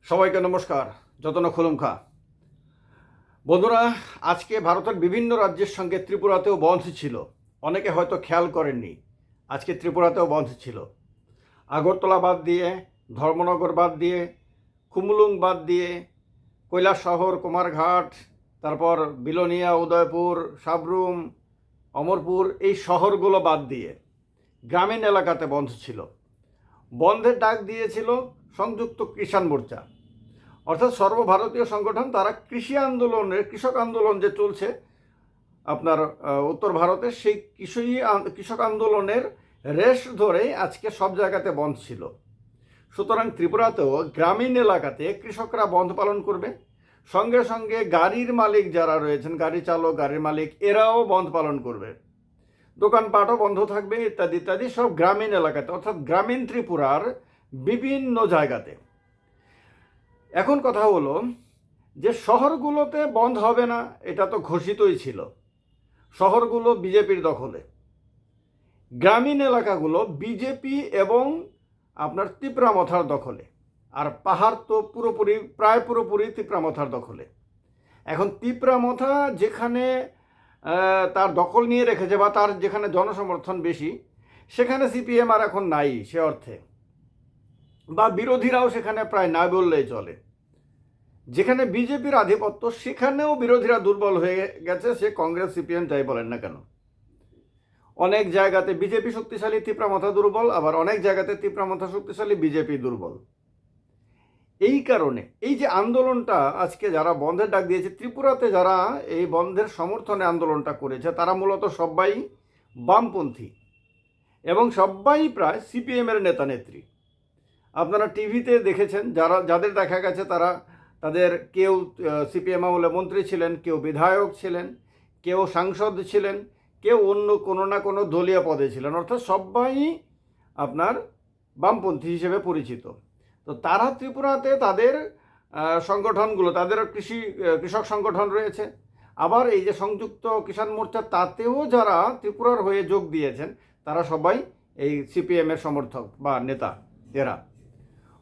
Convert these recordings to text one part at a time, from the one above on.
সবাইকে নমস্কার। যতন খুলুমখা বন্ধুরা, আজকে ভারতের বিভিন্ন রাজ্যের সঙ্গে ত্রিপুরাতেও বন্ধ ছিল। অনেকে হয়তো খেয়াল করেননি, আজকে ত্রিপুরাতেও বন্ধ ছিল। আগরতলা বাদ দিয়ে, ধর্মনগর বাদ দিয়ে, কুমলুং বাদ দিয়ে, কৈলাসহর, কুমারঘাট, তারপর বিলোনিয়া, উদয়পুর, সাবরুম, অমরপুর, এই শহরগুলো বাদ দিয়ে গ্রামীণ এলাকাতে বন্ধ ছিল। বন্ধের ডাক দিয়েছিল সংযুক্ত কিষাণ মোর্চা, অর্থাৎ সর্বভারতীয় সংগঠন। তারা কৃষক আন্দোলন যে চলছে আপনার উত্তর ভারতে, সেই কৃষক আন্দোলনের রেশ ধরেই আজকে সব জায়গাতে বন্ধ ছিল। সুতরাং ত্রিপুরাতেও গ্রামীণ এলাকাতে কৃষকরা বন্ধ পালন করবে, সঙ্গে সঙ্গে গাড়ির মালিক যারা রয়েছেন, গাড়ি চালক, গাড়ির মালিক, এরাও বন্ধ পালন করবে। দোকানপাটও বন্ধ থাকবে, ইত্যাদি ইত্যাদি, সব গ্রামীণ এলাকাতে, অর্থাৎ গ্রামীণ ত্রিপুরার বিভিন্ন জায়গাতে। এখন কথা হলো যে শহরগুলোতে বন্ধ হবে না, এটা তো ঘোষিতই ছিল। শহরগুলো বিজেপির দখলে, গ্রামীণ এলাকাগুলো বিজেপি এবং আপনার তিপ্রামথার দখলে, আর পাহাড় তো প্রায় পুরোপুরি তিপ্রামথার দখলে। এখন তিপ্রামথা যেখানে তার দখল নিয়ে রেখেছে বা তার যেখানে জনসমর্থন বেশি, সেখানে সিপিএম আর এখন নাই সে অর্থে, বা বিরোধীরাও সেখানে প্রায় না বললেই চলে। যেখানে বিজেপির আধিপত্য সেখানেও বিরোধীরা দুর্বল হয়ে গেছে, সে কংগ্রেস সিপিএম যাই বলেন না কেন। অনেক জায়গাতে বিজেপি শক্তিশালী, তিপ্রামথা দুর্বল, আবার অনেক জায়গাতে তিপ্রামথা শক্তিশালী, বিজেপি দুর্বল। এই কারণে এই যে আন্দোলনটা আজকে যারা বন্ধের ডাক দিয়েছে, ত্রিপুরাতে যারা এই বন্ধের সমর্থনে আন্দোলনটা করেছে, তারা মূলত সবাই বামপন্থী এবং সবাই প্রায় সিপিএমের নেতা নেত্রী। আপনারা টিভিতে দেখেছেন, যাদের দেখা গেছে তাদের কেউ সিপিএম আমলে মন্ত্রী ছিলেন, কেউ বিধায়ক ছিলেন, কেউ সাংসদ ছিলেন, কেউ অন্য কোনো না কোনো দলীয় পদে ছিলেন, অর্থাৎ সবাই আপনার বামপন্থী হিসেবে পরিচিত। তো তারা ত্রিপুরাতে তাদের সংগঠনগুলো, তাদের কৃষক সংগঠন রয়েছে, আবার এই যে সংযুক্ত কিষাণ মোর্চা, তাতেও যারা ত্রিপুরার হয়ে যোগ দিয়েছেন, তারা সবাই এই সিপিএমের সমর্থক বা নেতা এরা।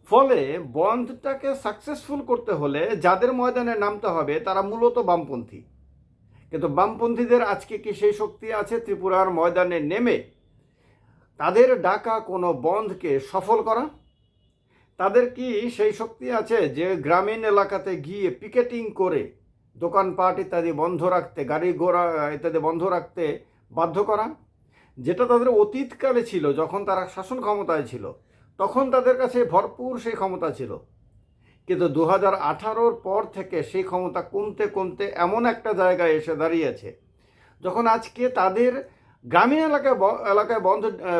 ফলে বন্ধটাকে সাকসেসফুল করতে হলে যাদের ময়দানে নামতে হবে তারা মূলত বামপন্থী। কিন্তু বামপন্থীদের আজকে কি সেই শক্তি আছে ত্রিপুরার ময়দানে নেমে তাদের ডাকা কোনো বন্ধকে সফল করা? তাদের কি সেই শক্তি আছে যে গ্রামীণ এলাকাতে গিয়ে পিকেটিং করে দোকানপাট ইত্যাদি বন্ধ রাখতে, গাড়ি ঘোড়া ইত্যাদি বন্ধ রাখতে বাধ্য করা? যেটা তাদের অতীতকালে ছিল, যখন তারা শাসন ক্ষমতায় ছিল, তখন তাদের কাছে ভরপুর সেই ক্ষমতা ছিল। কিন্তু 2018-র পর থেকে সেই ক্ষমতা কমতে কমতে এমন একটা জায়গায় এসে দাঁড়িয়েছে, যখন আজকে তাদের গ্রামীণ এলাকায়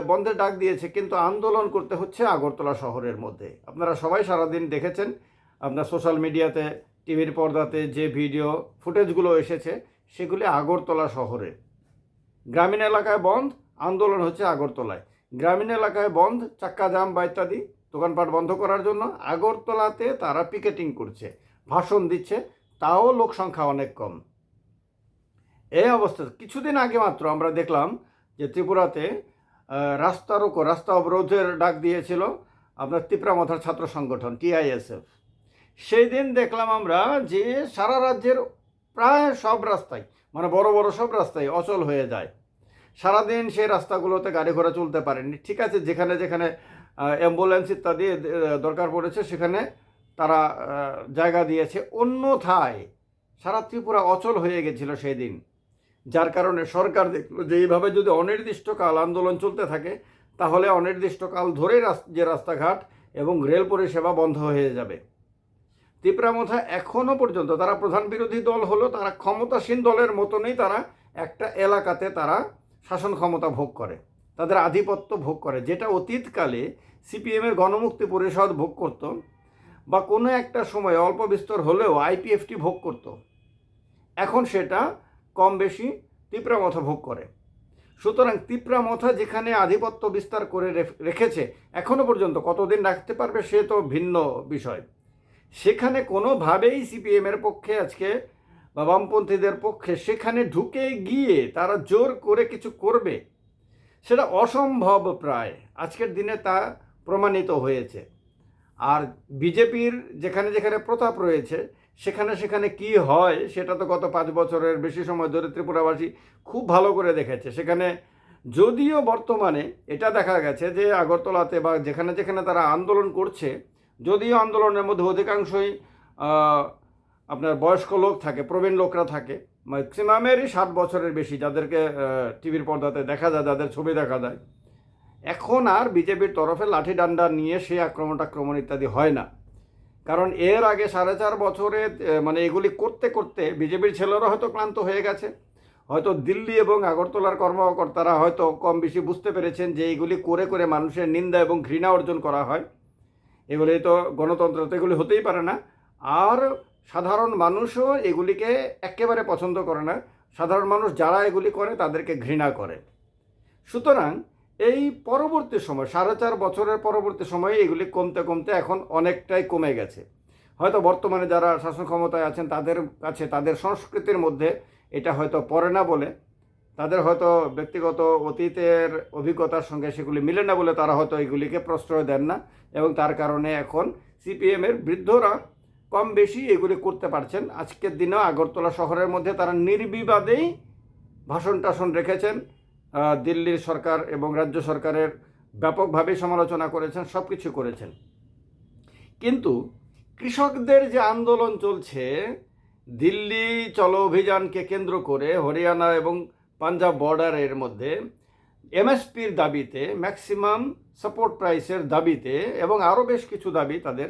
বন্ধের ডাক দিয়েছে, কিন্তু আন্দোলন করতে হচ্ছে আগরতলা শহরের মধ্যে। আপনারা সবাই সারাদিন দেখেছেন, আপনার সোশ্যাল মিডিয়াতে, টিভির পর্দাতে যে ভিডিও ফুটেজগুলো এসেছে, সেগুলি আগরতলা শহরে। গ্রামীণ এলাকায় বন্ধ, আন্দোলন হচ্ছে আগরতলায়। গ্রামীণ এলাকায় বন্ধ, চাক্কা জাম বা ইত্যাদি দোকানপাট বন্ধ করার জন্য, আগরতলাতে তারা পিকেটিং করছে, ভাষণ দিচ্ছে, তাও লোক সংখ্যা অনেক কম। এই অবস্থাতে কিছুদিন আগে মাত্র আমরা দেখলাম যে ত্রিপুরাতে রাস্তা অবরোধের ডাক দিয়েছিল আপনার তিপ্রামথার ছাত্র সংগঠন TISF। সেই দিন দেখলাম আমরা যে সারা রাজ্যের প্রায় সব রাস্তায়, মানে বড় বড় সব রাস্তায় অচল হয়ে যায়। সারাদিন সেই রাস্তাগুলোতে গাড়ি ঘোড়া চলতে পারেনি। ঠিক আছে, যেখানে যেখানে অ্যাম্বুলেন্স ইত্যাদি দরকার পড়েছে সেখানে তারা জায়গা দিয়েছে, অন্যথায় সারা ত্রিপুরা অচল হয়ে গেছিল সেই দিন। যার কারণে সরকার দেখলো যে এইভাবে যদি অনির্দিষ্টকাল আন্দোলন চলতে থাকে, তাহলে অনির্দিষ্টকাল ধরে যে রাস্তাঘাট এবং রেল পরিষেবা বন্ধ হয়ে যাবে। তিপ্রামথা এখনও পর্যন্ত, তারা প্রধান বিরোধী দল হলো, তারা ক্ষমতাসীন দলের মতনই তারা একটা এলাকাতে তারা শাসন ক্ষমতা ভোগ করে, তাদের আধিপত্য ভোগ করে, যেটা অতীতকালে সিপিএমের গণমুক্তি পরিষদ ভোগ করত, বা কোনো একটা সময় অল্প বিস্তর হলেও IPFT ভোগ করত। এখন সেটা কম বেশি তিপ্রামথা ভোগ করে। সুতরাং তিপ্রামথা যেখানে আধিপত্য বিস্তার করে রেখেছে, এখনও পর্যন্ত কতদিন রাখতে পারবে সে তো ভিন্ন বিষয়। সেখানে কোনোভাবেই সিপিএমের পক্ষে আজকে বা বামপন্থীদের পক্ষে সেখানে ঢুকে গিয়ে তারা জোর করে কিছু করবে, সেটা অসম্ভব প্রায়। আজকের দিনে তা প্রমাণিত হয়েছে। আর বিজেপির যেখানে যেখানে প্রতাপ রয়েছে সেখানে সেখানে কি হয় সেটা তো গত 5 বছরের বেশি সময় ধরে ত্রিপুরাবাসী খুব ভালো করে দেখেছে। সেখানে যদিও বর্তমানে এটা দেখা গেছে যে আগরতলাতে বা যেখানে যেখানে তারা আন্দোলন করছে, যদিও আন্দোলনের মধ্যে অধিকাংশই আপনার বয়স্ক লোক থাকে, প্রবীণ লোকরা থাকে, ম্যাক্সিমামেরই 60 বছরের বেশি, যাদেরকে টিভির পর্দাতে দেখা যায়, যাদের ছবি দেখা যায়। এখন আর বিজেপির তরফে লাঠি ডান্ডা নিয়ে সেই আক্রমণ ইত্যাদি হয় না। কারণ এর আগে 4.5 বছরে মানে এগুলি করতে করতে বিজেপির ছেলেরা হয়তো ক্লান্ত হয়ে গেছে, হয়তো দিল্লি এবং আগরতলার কর্মকর্তারা হয়তো কম বেশি বুঝতে পেরেছেন যে এইগুলি করে করে মানুষের নিন্দা এবং ঘৃণা অর্জন করা হয়। এগুলি তো গণতন্ত্র, তো এগুলি হতেই পারে না। আর সাধারণ মানুষও এগুলিকে একেবারে পছন্দ করে না। সাধারণ মানুষ যারা এগুলি করে তাদেরকে ঘৃণা করে। সুতরাং এই পরবর্তী সময় 4.5 বছরের পরবর্তী সময়ে এগুলি কমতে কমতে এখন অনেকটাই কমে গেছে। হয়তো বর্তমানে যারা শাসন ক্ষমতায় আছেন তাদের কাছে তাদের সংস্কৃতির মধ্যে এটা হয়তো পড়ে না বলে, তাদের হয়তো ব্যক্তিগত অতীতের অভিজ্ঞতার সঙ্গে সেগুলি মিলে না বলে তারা হয়তো এগুলিকে প্রশ্রয় দেন না, এবং তার কারণে এখন সিপিএমের বৃদ্ধরা কম বেশি এগুলি করতে পারছেন। আজকের দিনেও আগরতলা শহরের মধ্যে তারা নির্বিবাদেই ভাষণ টাষণ রেখেছেন, দিল্লির সরকার এবং রাজ্য সরকারের ব্যাপকভাবে সমালোচনা করেছেন, সব কিছু করেছেন। কিন্তু কৃষকদের যে আন্দোলন চলছে দিল্লি চলো অভিযানকে কেন্দ্র করে, হরিয়ানা এবং পাঞ্জাব বর্ডারের মধ্যে এমএসপির দাবিতে, ম্যাক্সিমাম সাপোর্ট প্রাইসের দাবিতে এবং আরও বেশ কিছু দাবি তাদের,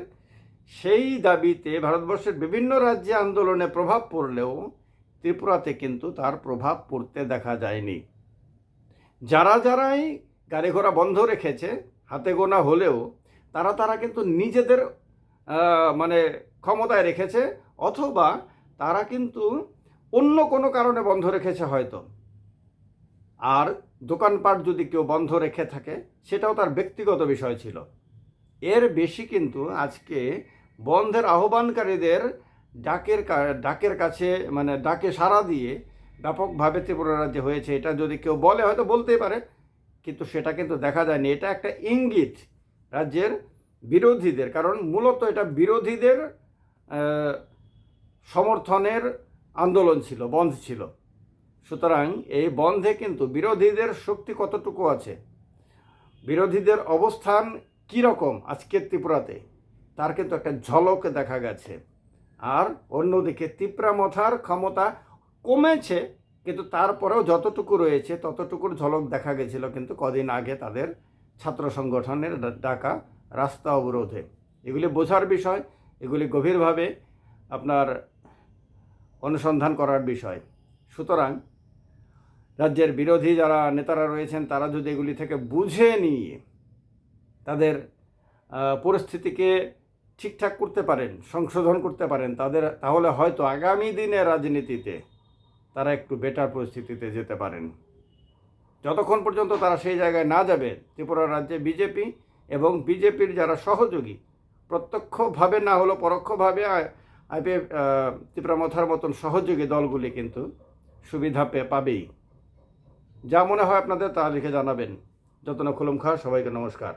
সেই দাবিতে ভারতবর্ষের বিভিন্ন রাজ্যে আন্দোলনে প্রভাব পড়লেও ত্রিপুরাতে কিন্তু তার প্রভাব পড়তে দেখা যায়নি। যারাই গাড়ি ঘোড়া বন্ধ রেখেছে হাতে গোনা হলেও তারা কিন্তু নিজেদের মানে ক্ষমতায় রেখেছে, অথবা তারা কিন্তু অন্য কোনো কারণে বন্ধ রেখেছে হয়তো। আর দোকানপাট যদি কেউ বন্ধ রেখে থাকে সেটাও তার ব্যক্তিগত বিষয় ছিল। এর বেশি কিন্তু আজকে বন্ধের আহ্বানকারীদের ডাকের কাছে মানে ডাকে সাড়া দিয়ে ব্যাপকভাবে ত্রিপুরা রাজ্যে হয়েছে, এটা যদি কেউ বলে হয়তো বলতেই পারে, কিন্তু সেটা কিন্তু দেখা যায়নি। এটা একটা ইঙ্গিত রাজ্যের বিরোধীদের, কারণ মূলত এটা বিরোধীদের সমর্থনের আন্দোলন ছিল, বন্ধ ছিল। সুতরাং এই বন্ধে কিন্তু বিরোধীদের শক্তি কতটুকু আছে, বিরোধীদের অবস্থান কীরকম আজকের ত্রিপুরাতে, তার কিন্তু একটা ঝলক দেখা গেছে। আর অন্যদিকে ত্রিপুরামথার ক্ষমতা কমেছে, কিন্তু তারপরেও যতটুকু রয়েছে ততটুকুর ঝলক দেখা গেছিল কিন্তু কদিন আগে তাদের ছাত্র সংগঠনের ডাকা রাস্তা অবরোধে। এগুলি বোঝার বিষয়, এগুলি গভীরভাবে আপনার অনুসন্ধান করার বিষয়। সুতরাং রাজ্যের বিরোধী যারা নেতারা রয়েছেন তারা যদি এগুলি থেকে বুঝে নিয়ে তাদের পরিস্থিতিকে ঠিকঠাক করতে পারেন, সংশোধন করতে পারেন তাহলে হয়তো আগামী দিনে রাজনীতিতে তারা একটু বেটার পরিস্থিতিতে যেতে পারেন। যতক্ষণ পর্যন্ত তারা সেই জায়গায় না যাবে, ত্রিপুরা রাজ্যে বিজেপি এবং বিজেপির যারা সহযোগী, প্রত্যক্ষভাবে না হলেও পরোক্ষভাবে আইপিএফ ত্রিপুরামথার মতন সহযোগী দলগুলি কিন্তু সুবিধা পাবেই। যা মনে হয় আপনাদের তা লিখে জানাবেন। যতন খুলুম খা, সবাইকে নমস্কার।